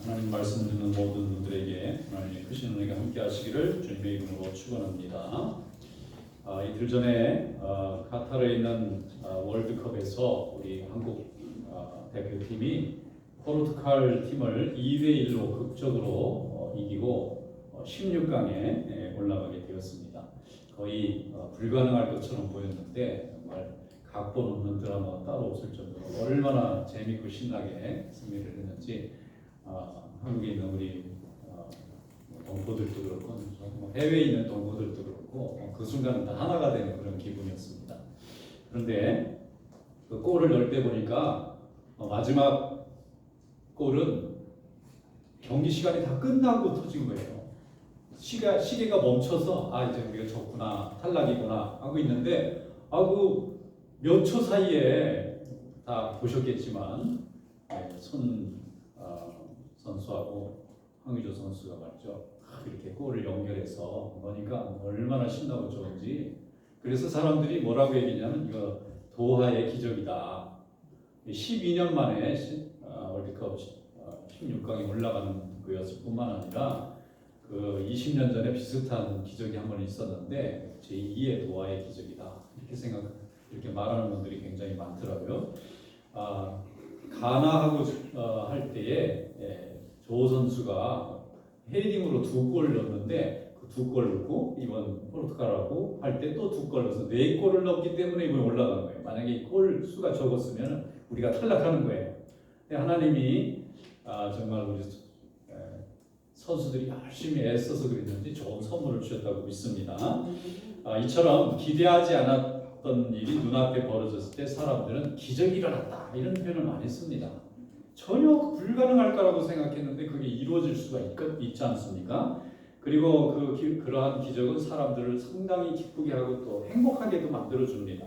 하나님 말씀 듣는 모든 분들에게 하나님의 크신 은혜가 함께 하시기를 주님의 이름으로 축원합니다. 이틀 전에 카타르에 있는 월드컵에서 우리 한국 대표팀이 포르투갈 팀을 2대1로 극적으로 이기고 16강에 올라가게 되었습니다. 거의 불가능할 것처럼 보였는데 정말 각본 없는 드라마가 따로 없을 정도로 얼마나 재밌고 신나게 승리를 했는지 한국에 있는 우리 동포들도 그렇고 해외에 있는 동포들도 그렇고 그 순간은 다 하나가 되는 그런 기분이었습니다. 그런데 그 골을 넣을 때 보니까 마지막 골은 경기 시간이 다 끝나고 터진 거예요. 시계가 멈춰서 이제 우리가 졌구나, 탈락이구나 하고 있는데 그 몇 초 사이에 다 보셨겠지만 손 선수하고 황의조 선수가 말이죠. 이렇게 골을 연결해서 보니까 얼마나 신나고 좋은지. 그래서 사람들이 뭐라고 얘기냐면 이거 도하의 기적이다. 12년 만에 월드컵 16강에 올라가는 거였을 뿐만 아니라 그 20년 전에 비슷한 기적이 한 번 있었는데 제2의 도하의 기적이다. 이렇게 말하는 분들이 굉장히 많더라고요. 가나하고 할 때에 조 선수가 헤딩으로 2골 넣었는데 그 2골 넣고 이번 포르투갈하고 할 때 또 2골 넣어서 4골을 넣었기 때문에 이번 올라간 거예요. 만약에 골 수가 적었으면 우리가 탈락하는 거예요. 하나님이 정말 우리 선수들이 열심히 애써서 그랬는지 좋은 선물을 주셨다고 믿습니다. 이처럼 기대하지 않았던 일이 눈앞에 벌어졌을 때 사람들은 기적이 일어났다 이런 표현을 많이 씁니다. 전혀 불가능할 거라고 생각했는데 그게 이루어질 수가 있지 않습니까? 그리고 그러한 기적은 사람들을 상당히 기쁘게 하고 또 행복하게도 만들어줍니다.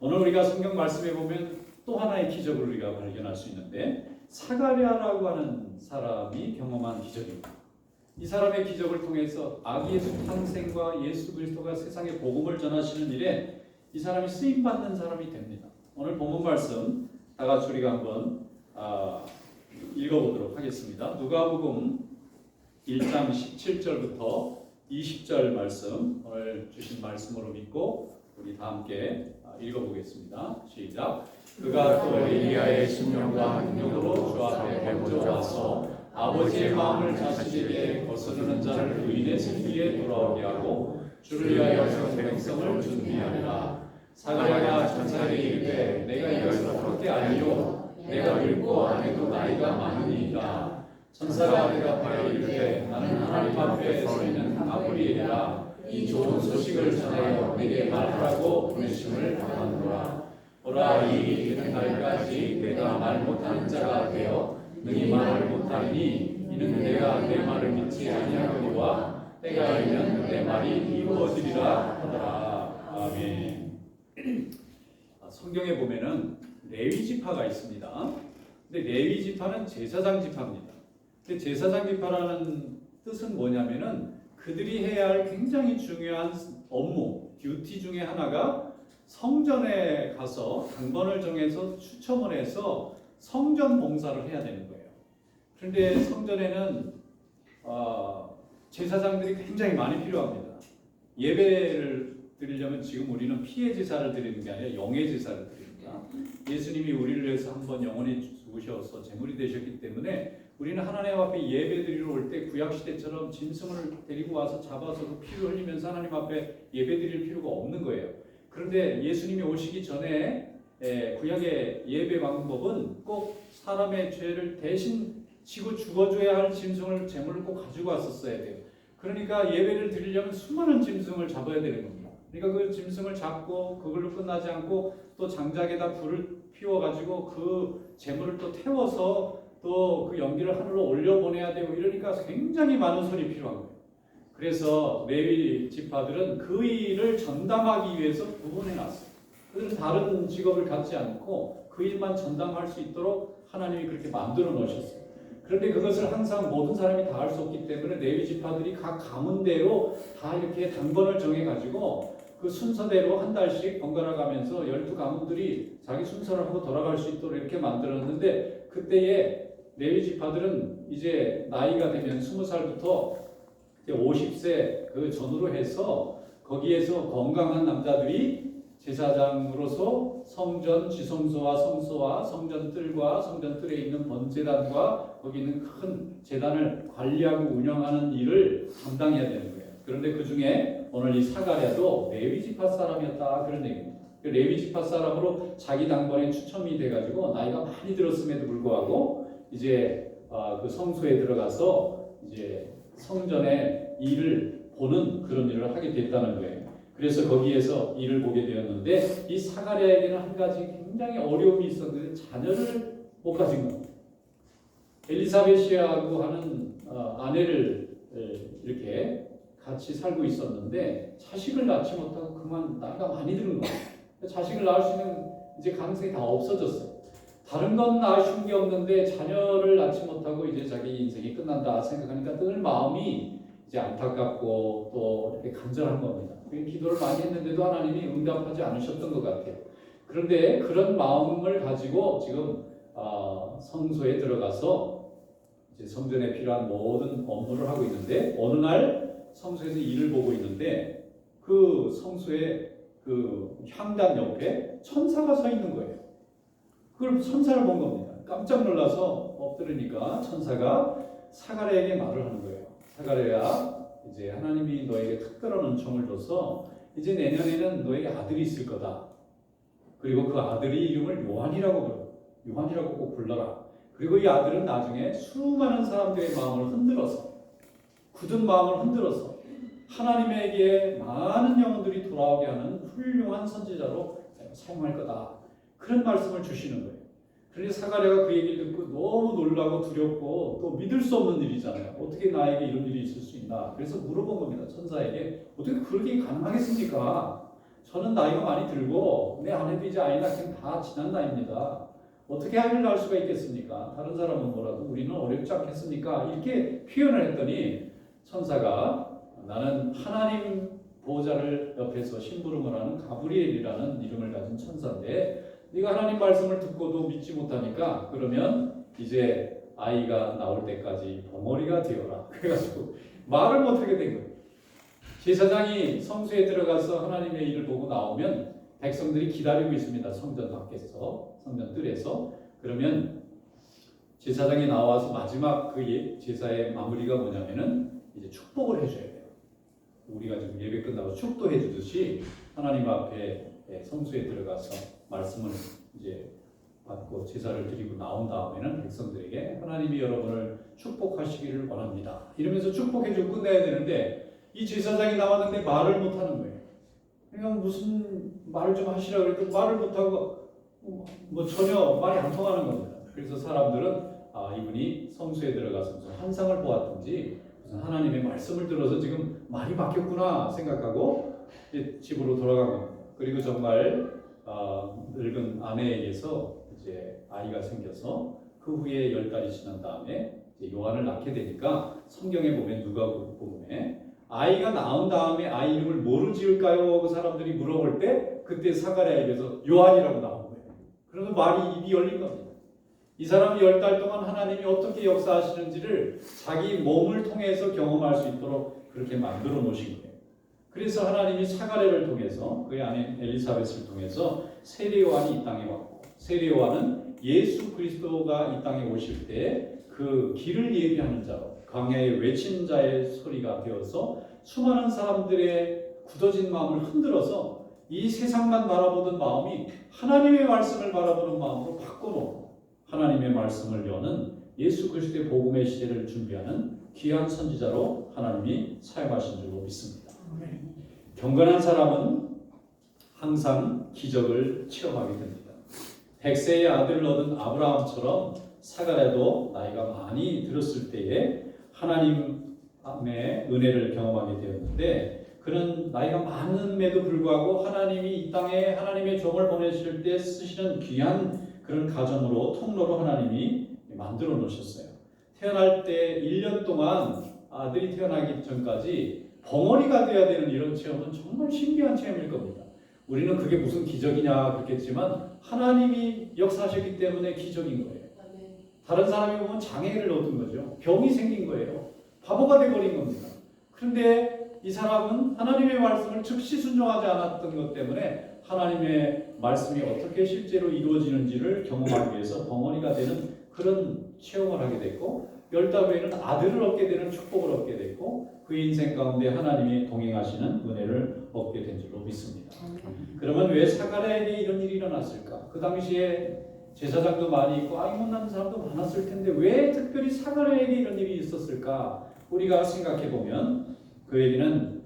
오늘 우리가 성경 말씀에 보면 또 하나의 기적을 우리가 발견할 수 있는데 사가랴라고 하는 사람이 경험한 기적입니다. 이 사람의 기적을 통해서 아기 예수 탄생과 예수 그리스도가 세상에 복음을 전하시는 일에 이 사람이 쓰임받는 사람이 됩니다. 오늘 본문 말씀 다 같이 우리가 한번 읽어보도록 하겠습니다. 누가복음 1장 17절부터 20절 말씀 오늘 주신 말씀으로 믿고 우리 다 함께 읽어보겠습니다. 시작. 그가 또 엘리야의 심령과 능력으로 주 앞에 먼저 와서 아버지의 마음을 자식에게 거스르는 자를 의인의 생기에 돌아오게 하고 주를 위하여 백성을 준비하리라. 사가랴가 천사에게 이르되 내가 이것을 어떻게 알리요? 내가 늙고 아내도 나이가 많으니이다. 천사가 대답하여 이르되 나는 하나님 앞에 서 있는 가브리엘이라. 이 좋은 소식을 전하여 내게 말하라고 보내심을 받았노라. 오라 이 일이 되는 날까지 내가 말 못하는 자가 되어 능히 말을 못하니 이는 내가 내 말을 믿지 아니하거니와 때가 이르면 내 말이 이루어지리라 하더라. 아멘. 성경에 보면은 레위 지파가 있습니다. 근데 레위 지파는 제사장 지파입니다. 근데 제사장 지파라는 뜻은 뭐냐면은 그들이 해야 할 굉장히 중요한 업무, 듀티 중에 하나가 성전에 가서 당번을 정해서 추첨을 해서 성전 봉사를 해야 되는 거예요. 그런데 성전에는 제사장들이 굉장히 많이 필요합니다. 예배를 드리려면 지금 우리는 피의 제사를 드리는 게 아니라 영의 제사를 드립니다. 예수님이 우리를 위해서 한번 영원히 죽으셔서 제물이 되셨기 때문에 우리는 하나님 앞에 예배 드리러 올 때 구약시대처럼 짐승을 데리고 와서 잡아서 그 피를 흘리면서 하나님 앞에 예배 드릴 필요가 없는 거예요. 그런데 예수님이 오시기 전에 구약의 예배 방법은 꼭 사람의 죄를 대신 지고 죽어줘야 할 짐승을 제물을 꼭 가지고 왔었어야 돼요. 그러니까 예배를 드리려면 수많은 짐승을 잡아야 되는 겁니다. 그러니까 그 짐승을 잡고 그걸로 끝나지 않고 또 장작에다 불을 피워가지고 그 제물을 또 태워서 또 그 연기를 하늘로 올려보내야 되고 이러니까 굉장히 많은 손이 필요한 거예요. 그래서 레위 지파들은 그 일을 전담하기 위해서 구분해놨어요. 그들은 다른 직업을 갖지 않고 그 일만 전담할 수 있도록 하나님이 그렇게 만들어 놓으셨어요. 그런데 그것을 항상 모든 사람이 다 할 수 없기 때문에 레위 지파들이 각 가문대로 다 이렇게 당번을 정해가지고 그 순서대로 한 달씩 번갈아 가면서 12가문들이 자기 순서를 하고 돌아갈 수 있도록 이렇게 만들었는데 그때에 레위 지파들은 이제 나이가 되면 20살부터 50세 그 전후로 해서 거기에서 건강한 남자들이 제사장으로서 성전 지성소와 성소와 성전 뜰과 성전 뜰에 있는 번제단과 거기 있는 큰 제단을 관리하고 운영하는 일을 담당해야 되는 거예요. 그런데 그 중에 오늘 이 사가랴도 레위 지파 사람이었다 그런 얘기입니다. 레위 지파 사람으로 자기 당번에 추첨이 돼가지고 나이가 많이 들었음에도 불구하고 이제 그 성소에 들어가서 이제 성전의 일을 보는 그런 일을 하게 됐다는 거예요. 그래서 거기에서 일을 보게 되었는데 이 사가랴에게는 한 가지 굉장히 어려움이 있었는데 자녀를 못 가진 겁니다. 엘리사벳이라고 하는 아내를 이렇게 같이 살고 있었는데 자식을 낳지 못하고 그만 나이가 많이 드는 거예요. 자식을 낳을 수 있는 이제 가능성이 다 없어졌어요. 다른 건 아쉬운 게 없는데 자녀를 낳지 못하고 이제 자기 인생이 끝난다 생각하니까 늘 마음이 이제 안타깝고 또 이렇게 간절한 겁니다. 기도를 많이 했는데도 하나님이 응답하지 않으셨던 것 같아요. 그런데 그런 마음을 가지고 지금 성소에 들어가서 이제 성전에 필요한 모든 업무를 하고 있는데 어느 날 성소에서 일을 보고 있는데 그 성소에 그 향단 옆에 천사가 서 있는 거예요. 그걸 천사를 본 겁니다. 깜짝 놀라서 엎드리니까 천사가 사가랴에게 말을 하는 거예요. 사가랴야, 이제 하나님이 너에게 특별한 은총을 줘서 이제 내년에는 너에게 아들이 있을 거다. 그리고 그 아들의 이름을 요한이라고 불러. 요한이라고 꼭 불러라. 그리고 이 아들은 나중에 수많은 사람들의 마음을 흔들어서, 굳은 마음을 흔들어서 하나님에게 많은 영혼들이 돌아오게 하는 훌륭한 선지자로 사용할 거다. 그런 말씀을 주시는 거예요. 그런데 사가랴가 그 얘기를 듣고 너무 놀라고 두렵고 또 믿을 수 없는 일이잖아요. 어떻게 나에게 이런 일이 있을 수 있나. 그래서 물어본 겁니다. 천사에게. 어떻게 그렇게 가능하겠습니까? 저는 나이가 많이 들고 내 아내도 이제 아이 낳기는 다 지난 나이입니다. 어떻게 아이를 낳을 수가 있겠습니까? 다른 사람은 뭐라도 우리는 어렵지 않겠습니까? 이렇게 표현을 했더니 천사가 나는 하나님 보호자를 옆에서 심부름을 하는 가브리엘이라는 이름을 가진 천사인데 네가 하나님 말씀을 듣고도 믿지 못하니까 그러면 이제 아이가 나올 때까지 벙어리가 되어라. 그래가지고 말을 못하게 된 거예요. 제사장이 성소에 들어가서 하나님의 일을 보고 나오면 백성들이 기다리고 있습니다. 성전 밖에서, 성전 뜰에서. 그러면 제사장이 나와서 마지막 그 제사의 마무리가 뭐냐면은 이제 축복을 해줘야 돼요. 우리가 지금 예배 끝나고 축도해 주듯이 하나님 앞에 성소에 들어가서 말씀을 이제 받고 제사를 드리고 나온 다음에는 백성들에게 하나님이 여러분을 축복하시기를 원합니다. 이러면서 축복해주고 끝내야 되는데 이 제사장이 나왔는데 말을 못하는 거예요. 그러니까 무슨 말을 좀 하시라고 그랬더니 말을 못하고 뭐 전혀 말이 안 통하는 겁니다. 그래서 사람들은 이분이 성소에 들어가서 무슨 환상을 보았든지 무슨 하나님의 말씀을 들어서 지금 말이 바뀌었구나 생각하고 집으로 돌아간 겁니다. 그리고 정말 늙은 아내에게서 이제 아이가 생겨서 그 후에 10달이 지난 다음에 이제 요한을 낳게 되니까 성경에 보면 누가복음에 아이가 낳은 다음에 아이 이름을 뭐로 지을까요? 그 사람들이 물어볼 때 그때 사가랴에게서 요한이라고 나온 거예요. 그러면 말이 입이 열린 겁니다. 이 사람이 10달 동안 하나님이 어떻게 역사하시는지를 자기 몸을 통해서 경험할 수 있도록 그렇게 만들어 놓으신 거예요. 그래서 하나님이 사가랴를 통해서 그의 아내 엘리사벳을 통해서 세례 요한이 이 땅에 왔고 세례 요한은 예수 그리스도가 이 땅에 오실 때 그 길을 예비하는 자로 광야에 외친 자의 소리가 되어서 수많은 사람들의 굳어진 마음을 흔들어서 이 세상만 바라보던 마음이 하나님의 말씀을 바라보는 마음으로 바꿔놓고 하나님의 말씀을 여는 예수 그리스도의 복음의 시대를 준비하는 귀한 선지자로 하나님이 사용하신 줄로 믿습니다. 경건한 사람은 항상 기적을 체험하게 됩니다. 100세의 아들을 얻은 아브라함처럼 사가랴도 나이가 많이 들었을 때에 하나님의 은혜를 경험하게 되었는데 그는 나이가 많음에도 불구하고 하나님이 이 땅에 하나님의 종을 보내실 때 쓰시는 귀한 그런 가정으로 통로로 하나님이 만들어 놓으셨어요. 태어날 때 1년 동안 아들이 태어나기 전까지 벙어리가 돼야 되는 이런 체험은 정말 신기한 체험일 겁니다. 우리는 그게 무슨 기적이냐 그렇겠지만 하나님이 역사하셨기 때문에 기적인 거예요. 다른 사람이 보면 장애를 얻은 거죠. 병이 생긴 거예요. 바보가 돼버린 겁니다. 그런데 이 사람은 하나님의 말씀을 즉시 순종하지 않았던 것 때문에 하나님의 말씀이 어떻게 실제로 이루어지는지를 경험하기 위해서 벙어리가 되는 그런 체험을 하게 됐고, 열달 후에는 아들을 얻게 되는 축복을 얻게 됐고, 그 인생 가운데 하나님이 동행하시는 은혜를 얻게 된 줄로 믿습니다. 그러면 왜 사가랴에게 이런 일이 일어났을까? 그 당시에 제사장도 많이 있고 아이 못난 사람도 많았을 텐데 왜 특별히 사가랴에게 이런 일이 있었을까? 우리가 생각해 보면 그에게는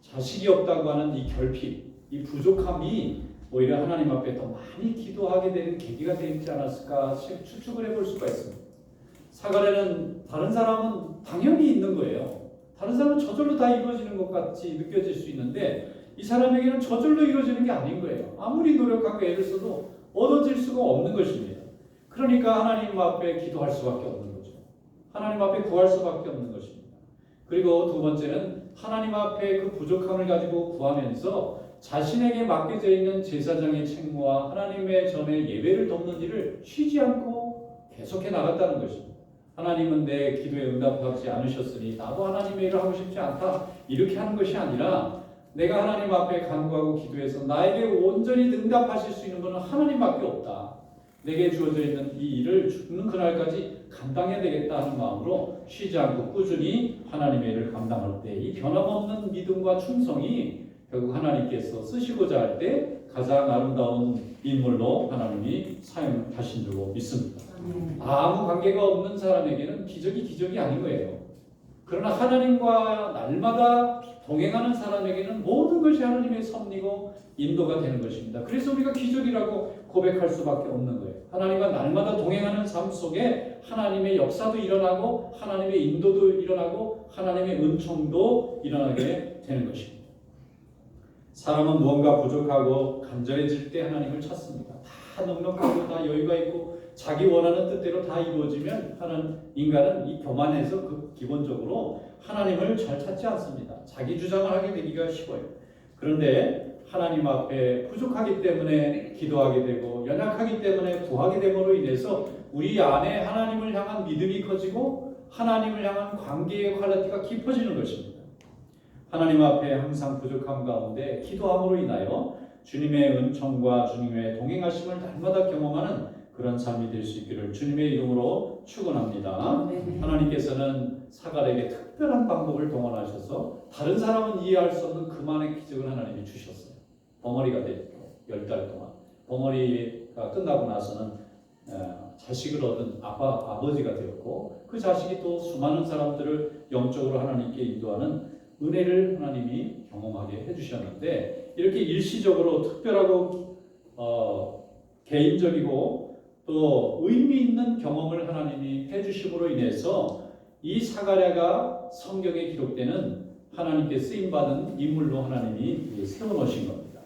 자식이 없다고 하는 이 결핍, 이 부족함이 오히려 하나님 앞에 더 많이 기도하게 되는 계기가 되지 않았을까 추측을 해볼 수가 있습니다. 사가랴는 다른 사람은 당연히 있는 거예요. 다른 사람은 저절로 다 이루어지는 것 같이 느껴질 수 있는데 이 사람에게는 저절로 이루어지는 게 아닌 거예요. 아무리 노력하고 애를 써도 얻어질 수가 없는 것입니다. 그러니까 하나님 앞에 기도할 수밖에 없는 거죠. 하나님 앞에 구할 수밖에 없는 것입니다. 그리고 두 번째는 하나님 앞에 그 부족함을 가지고 구하면서 자신에게 맡겨져 있는 제사장의 책무와 하나님의 전에 예배를 돕는 일을 쉬지 않고 계속해 나갔다는 것입니다. 하나님은 내 기도에 응답하지 않으셨으니 나도 하나님의 일을 하고 싶지 않다, 이렇게 하는 것이 아니라 내가 하나님 앞에 간구하고 기도해서 나에게 온전히 응답하실 수 있는 것은 하나님밖에 없다. 내게 주어져 있는 이 일을 죽는 그날까지 감당해야 되겠다 하는 마음으로 쉬지 않고 꾸준히 하나님의 일을 감당할 때 이 변함없는 믿음과 충성이 결국 하나님께서 쓰시고자 할 때 가장 아름다운 인물로 하나님이 사용하신 줄로 믿습니다. 아무 관계가 없는 사람에게는 기적이 아닌 거예요. 그러나 하나님과 날마다 동행하는 사람에게는 모든 것이 하나님의 섭리고 인도가 되는 것입니다. 그래서 우리가 기적이라고 고백할 수밖에 없는 거예요. 하나님과 날마다 동행하는 삶 속에 하나님의 역사도 일어나고 하나님의 인도도 일어나고 하나님의 은총도 일어나게 되는 것입니다. 사람은 무언가 부족하고 간절해질 때 하나님을 찾습니다. 다 넉넉하고 다 여유가 있고 자기 원하는 뜻대로 다 이루어지면 인간은 이 교만에서 기본적으로 하나님을 잘 찾지 않습니다. 자기 주장을 하게 되기가 쉬워요. 그런데 하나님 앞에 부족하기 때문에 기도하게 되고 연약하기 때문에 구하게 됨으로 인해서 우리 안에 하나님을 향한 믿음이 커지고 하나님을 향한 관계의 퀄리티가 깊어지는 것입니다. 하나님 앞에 항상 부족함 가운데 기도함으로 인하여 주님의 은총과 주님의 동행하심을 날마다 경험하는 그런 삶이 될 수 있기를 주님의 이름으로 축원합니다. 하나님께서는 사가랴에게 특별한 방법을 동원하셔서 다른 사람은 이해할 수 없는 그만의 기적을 하나님이 주셨어요. 벙어리가 됐고 10달 동안 벙어리가 끝나고 나서는 자식을 얻은 아버지가 되었고 그 자식이 또 수많은 사람들을 영적으로 하나님께 인도하는 은혜를 하나님이 경험하게 해주셨는데 이렇게 일시적으로 특별하고 개인적이고 또 의미 있는 경험을 하나님이 해주심으로 인해서 이 사가랴가 성경에 기록되는 하나님께 쓰임받은 인물로 하나님이 세워놓으신 겁니다.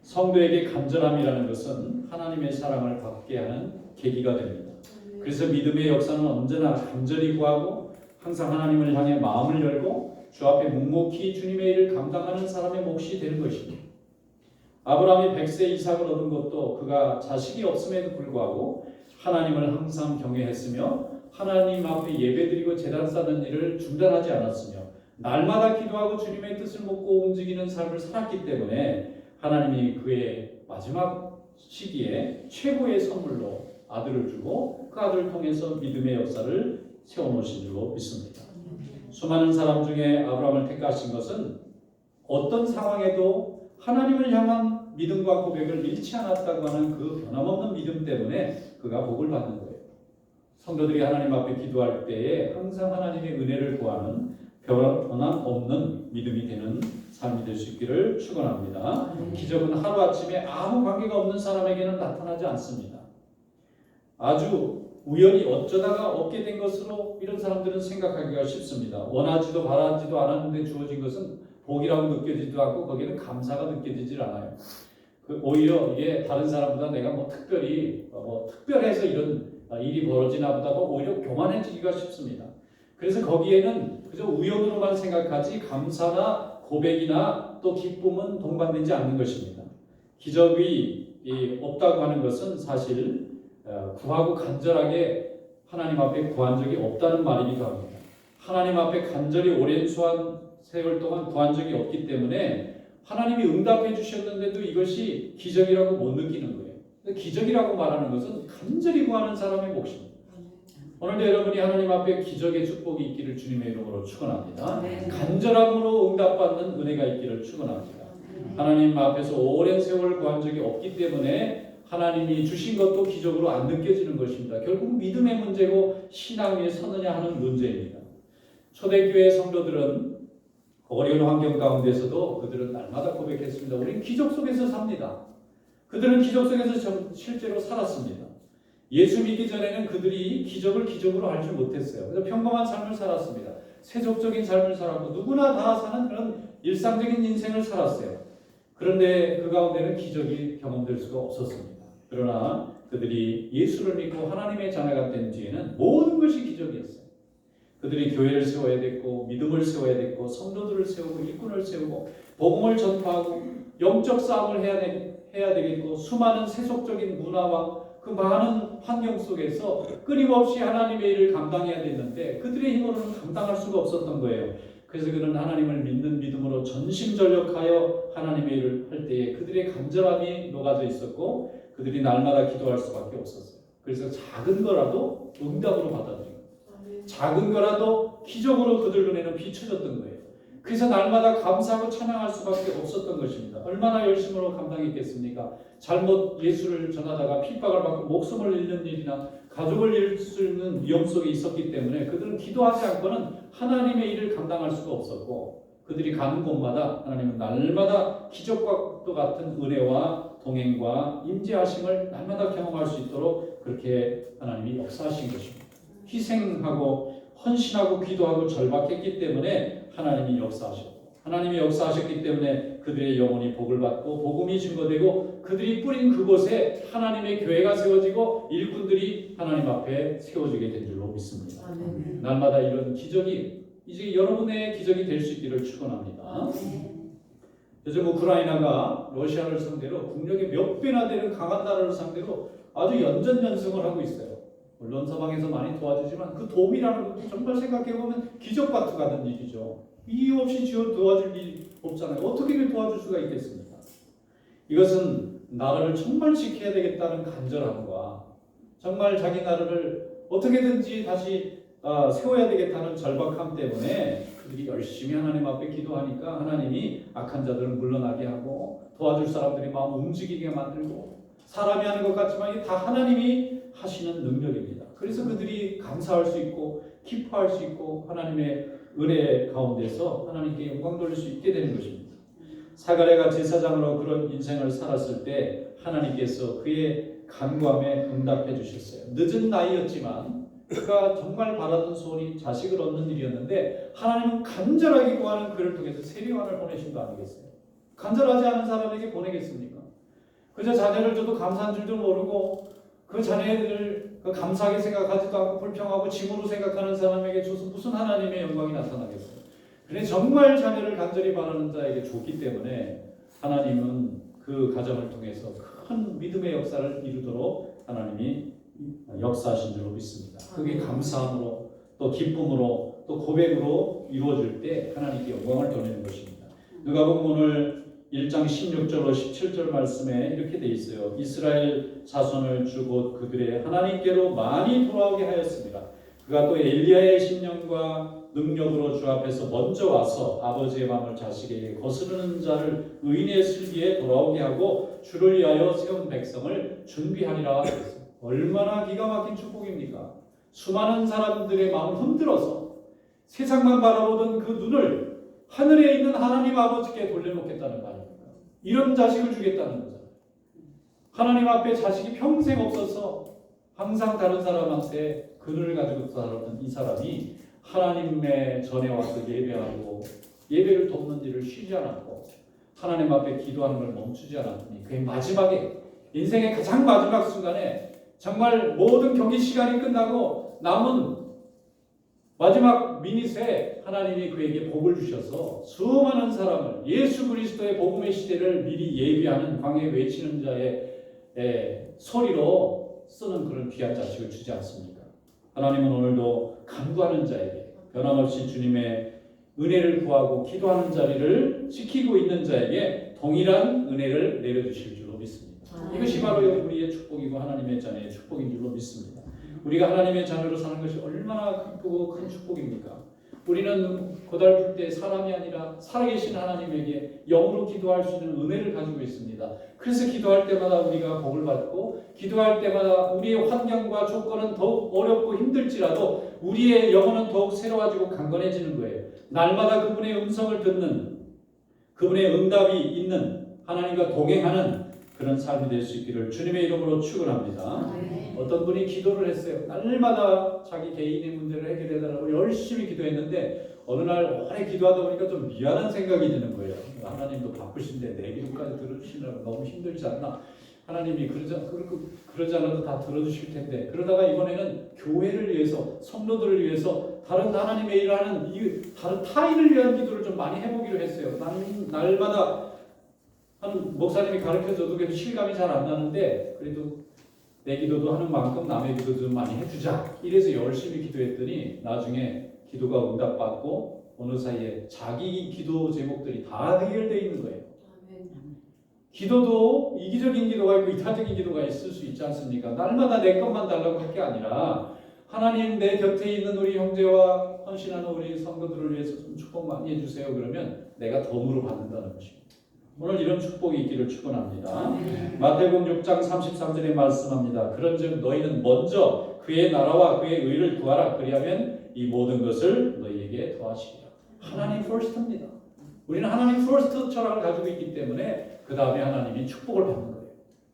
성도에게 간절함이라는 것은 하나님의 사랑을 받게 하는 계기가 됩니다. 그래서 믿음의 역사는 언제나 간절히 구하고 항상 하나님을 향해 마음을 열고 주 앞에 묵묵히 주님의 일을 감당하는 사람의 몫이 되는 것입니다. 아브라함이 100세 이삭을 얻은 것도 그가 자식이 없음에도 불구하고 하나님을 항상 경외했으며 하나님 앞에 예배드리고 제단 쌓는 일을 중단하지 않았으며 날마다 기도하고 주님의 뜻을 묻고 움직이는 삶을 살았기 때문에 하나님이 그의 마지막 시기에 최고의 선물로 아들을 주고 그 아들을 통해서 믿음의 역사를 세워놓으신 줄로 믿습니다. 수많은 사람 중에 아브라함을 택하신 것은 어떤 상황에도 하나님을 향한 믿음과 고백을 잃지 않았다고 하는 그 변함없는 믿음 때문에 그가 복을 받는 거예요. 성도들이 하나님 앞에 기도할 때에 항상 하나님의 은혜를 구하는 변함없는 믿음이 되는 삶이 될 수 있기를 축원합니다. 기적은 하루아침에 아무 관계가 없는 사람에게는 나타나지 않습니다. 아주 우연히 어쩌다가 얻게 된 것으로 이런 사람들은 생각하기가 쉽습니다. 원하지도 바라지도 않았는데 주어진 것은 복이라고 느껴지지도 않고 거기에는 감사가 느껴지질 않아요. 오히려 이게 다른 사람보다 내가 특별해서 이런 일이 벌어지나 보다 오히려 교만해지기가 쉽습니다. 그래서 거기에는 그저 우연으로만 생각하지 감사나 고백이나 또 기쁨은 동반되지 않는 것입니다. 기적이 없다고 하는 것은 사실 구하고 간절하게 하나님 앞에 구한 적이 없다는 말이기도 합니다. 하나님 앞에 간절히 오랜 세월 동안 구한 적이 없기 때문에 하나님이 응답해 주셨는데도 이것이 기적이라고 못 느끼는 거예요. 기적이라고 말하는 것은 간절히 구하는 사람의 몫입니다. 오늘도 여러분이 하나님 앞에 기적의 축복이 있기를 주님의 이름으로 축원합니다. 간절함으로 응답받는 은혜가 있기를 축원합니다. 하나님 앞에서 오랜 세월 구한 적이 없기 때문에 하나님이 주신 것도 기적으로 안 느껴지는 것입니다. 결국 믿음의 문제고 신앙 위에 서느냐 하는 문제입니다. 초대교회 성도들은 어려운 환경 가운데서도 그들은 날마다 고백했습니다. 우리는 기적 속에서 삽니다. 그들은 기적 속에서 실제로 살았습니다. 예수 믿기 전에는 그들이 기적을 기적으로 알지 못했어요. 그래서 평범한 삶을 살았습니다. 세속적인 삶을 살았고 누구나 다 사는 그런 일상적인 인생을 살았어요. 그런데 그 가운데는 기적이 경험될 수가 없었습니다. 그러나 그들이 예수를 믿고 하나님의 자녀가 된 뒤에는 모든 것이 기적이었어요. 그들이 교회를 세워야 됐고 믿음을 세워야 됐고 성도들을 세우고 일꾼을 세우고 복음을 전파하고 영적 싸움을 해야 되겠고 수많은 세속적인 문화와 그 많은 환경 속에서 끊임없이 하나님의 일을 감당해야 됐는데 그들의 힘으로는 감당할 수가 없었던 거예요. 그래서 그는 하나님을 믿는 믿음으로 전심전력하여 하나님의 일을 할 때에 그들의 간절함이 녹아져 있었고 그들이 날마다 기도할 수밖에 없었어요. 그래서 작은 거라도 응답으로 받아들여요. 작은 거라도 기적으로 그들 눈에는 비춰졌던 거예요. 그래서 날마다 감사하고 찬양할 수밖에 없었던 것입니다. 얼마나 열심으로 감당했겠습니까? 잘못 예수를 전하다가 핍박을 받고 목숨을 잃는 일이나 가족을 잃을 수 있는 위험 속에 있었기 때문에 그들은 기도하지 않고는 하나님의 일을 감당할 수가 없었고 그들이 가는 곳마다 하나님은 날마다 기적과 같은 은혜와 동행과 임재하심을 날마다 경험할 수 있도록 그렇게 하나님이 역사하신 것입니다. 희생하고 헌신하고 기도하고 절박했기 때문에 하나님이 역사하셨고 하나님이 역사하셨기 때문에 그들의 영혼이 복을 받고 복음이 증거되고 그들이 뿌린 그곳에 하나님의 교회가 세워지고 일꾼들이 하나님 앞에 세워지게 된 줄로 믿습니다. 날마다 이런 기적이 이제 여러분의 기적이 될 수 있기를 축원합니다. 요즘 우크라이나가 러시아를 상대로 국력의 몇 배나 되는 강한 나라를 상대로 아주 연전연승을 하고 있어요. 물론 서방에서 많이 도와주지만 그 도움이라는 것도 정말 생각해보면 기적과 같은 일이죠. 이유 없이 도와줄 일이 없잖아요. 어떻게 도와줄 수가 있겠습니까? 이것은 나라를 정말 지켜야 되겠다는 간절함과 정말 자기 나라를 어떻게든지 다시 세워야 되겠다는 절박함 때문에 그들이 열심히 하나님 앞에 기도하니까 하나님이 악한 자들을 물러나게 하고 도와줄 사람들이 마음 움직이게 만들고 사람이 하는 것 같지만 이게 다 하나님이 하시는 능력입니다. 그래서 그들이 감사할 수 있고 기뻐할 수 있고 하나님의 은혜 가운데서 하나님께 영광 돌릴 수 있게 되는 것입니다. 사가랴가 제사장으로 그런 인생을 살았을 때 하나님께서 그의 간구함에 응답해 주셨어요. 늦은 나이였지만 그가 정말 바라던 소원이 자식을 얻는 일이었는데 하나님은 간절하게 구하는 그를 통해서 세례요한을 보내신 거 아니겠어요? 간절하지 않은 사람에게 보내겠습니까? 그저 자녀를 줘도 감사한 줄도 모르고 그 자녀들을 감사하게 생각하지도 않고 불평하고 짐으로 생각하는 사람에게 줘서 무슨 하나님의 영광이 나타나겠어요? 그런데 정말 자녀를 간절히 바라는 자에게 줬기 때문에 하나님은 그 가정을 통해서 큰 믿음의 역사를 이루도록 하나님이 역사하신 줄로 믿습니다. 그게 감사함으로 또 기쁨으로 또 고백으로 이루어질 때 하나님께 영광을 돌리는 것입니다. 누가복음 오늘 1장 16절로 17절 말씀에 이렇게 돼 있어요. 이스라엘 자손을 주고 그들의 하나님께로 많이 돌아오게 하였습니다. 그가 또 엘리야의 심령과 능력으로 주 앞에서 먼저 와서 아버지의 마음을 자식에게 거스르는 자를 의인의 슬기에 돌아오게 하고 주를 위하여 세운 백성을 준비하리라 했습니다. 얼마나 기가 막힌 축복입니까? 수많은 사람들의 마음을 흔들어서 세상만 바라보던 그 눈을 하늘에 있는 하나님 아버지께 돌려놓겠다는 말입니다. 이런 자식을 주겠다는 거죠. 하나님 앞에 자식이 평생 없어서 항상 다른 사람한테 그늘을 가지고 살았던 이 사람이 하나님의 전에 와서 예배하고 예배를 돕는 일을 쉬지 않았고 하나님 앞에 기도하는 걸 멈추지 않았더니 그의 마지막에 인생의 가장 마지막 순간에 정말 모든 경기 시간이 끝나고 남은 마지막 미닛에 하나님이 그에게 복을 주셔서 수많은 사람을 예수 그리스도의 복음의 시대를 미리 예비하는 광야에 외치는 자의 소리로 쓰는 그런 귀한 자식을 주지 않습니까? 하나님은 오늘도 간구하는 자에게 변함없이 주님의 은혜를 구하고 기도하는 자리를 지키고 있는 자에게 동일한 은혜를 내려주실 줄로 믿습니다. 이것이 바로 우리의 축복이고 하나님의 자녀의 축복인 줄로 믿습니다. 우리가 하나님의 자녀로 사는 것이 얼마나 기쁘고 큰 축복입니까? 우리는 고달플 때 사람이 아니라 살아계신 하나님에게 영으로 기도할 수 있는 은혜를 가지고 있습니다. 그래서 기도할 때마다 우리가 복을 받고 기도할 때마다 우리의 환경과 조건은 더욱 어렵고 힘들지라도 우리의 영혼은 더욱 새로워지고 강건해지는 거예요. 날마다 그분의 음성을 듣는, 그분의 응답이 있는, 하나님과 동행하는 그런 삶이 될 수 있기를 주님의 이름으로 축원합니다. 어떤 분이 기도를 했어요. 날마다 자기 개인의 문제를 해결해달라고 열심히 기도했는데 어느 날 오래 기도하다 보니까 좀 미안한 생각이 드는 거예요. 하나님도 바쁘신데 내 기도까지 들어주시느라 너무 힘들지 않나? 하나님이 그러지 않아도 다 들어주실 텐데. 그러다가 이번에는 교회를 위해서, 성도들을 위해서 다른 하나님의 일을 하는 다른 타인을 위한 기도를 좀 많이 해보기로 했어요. 나는 날마다 한 목사님이 가르쳐줘도 계속 실감이 잘 안 나는데 그래도 내 기도도 하는 만큼 남의 기도도 좀 많이 해주자. 이래서 열심히 기도했더니 나중에 기도가 응답받고 어느 사이에 자기 기도 제목들이 다 해결되어 있는 거예요. 기도도 이기적인 기도가 있고 이타적인 기도가 있을 수 있지 않습니까? 날마다 내 것만 달라고 할 게 아니라 하나님 내 곁에 있는 우리 형제와 헌신하는 우리 성도들을 위해서 좀 축복 많이 해주세요. 그러면 내가 덤으로 받는다는 것입니다. 오늘 이런 축복이 있기를 축원합니다. 마태복음 6장 33절에 말씀합니다. 그런즉 너희는 먼저 그의 나라와 그의 의를 구하라. 그리하면 이 모든 것을 너희에게 더하시리라. 하나님 퍼스트입니다. 우리는 하나님 퍼스트 철학을 가지고 있기 때문에 그 다음에 하나님이 축복을 받는 거예요.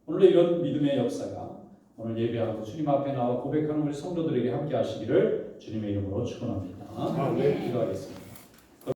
오늘 이런 믿음의 역사가 오늘 예배하고 주님 앞에 나와 고백하는 우리 성도들에게 함께 하시기를 주님의 이름으로 축원합니다. 기도하겠습니다.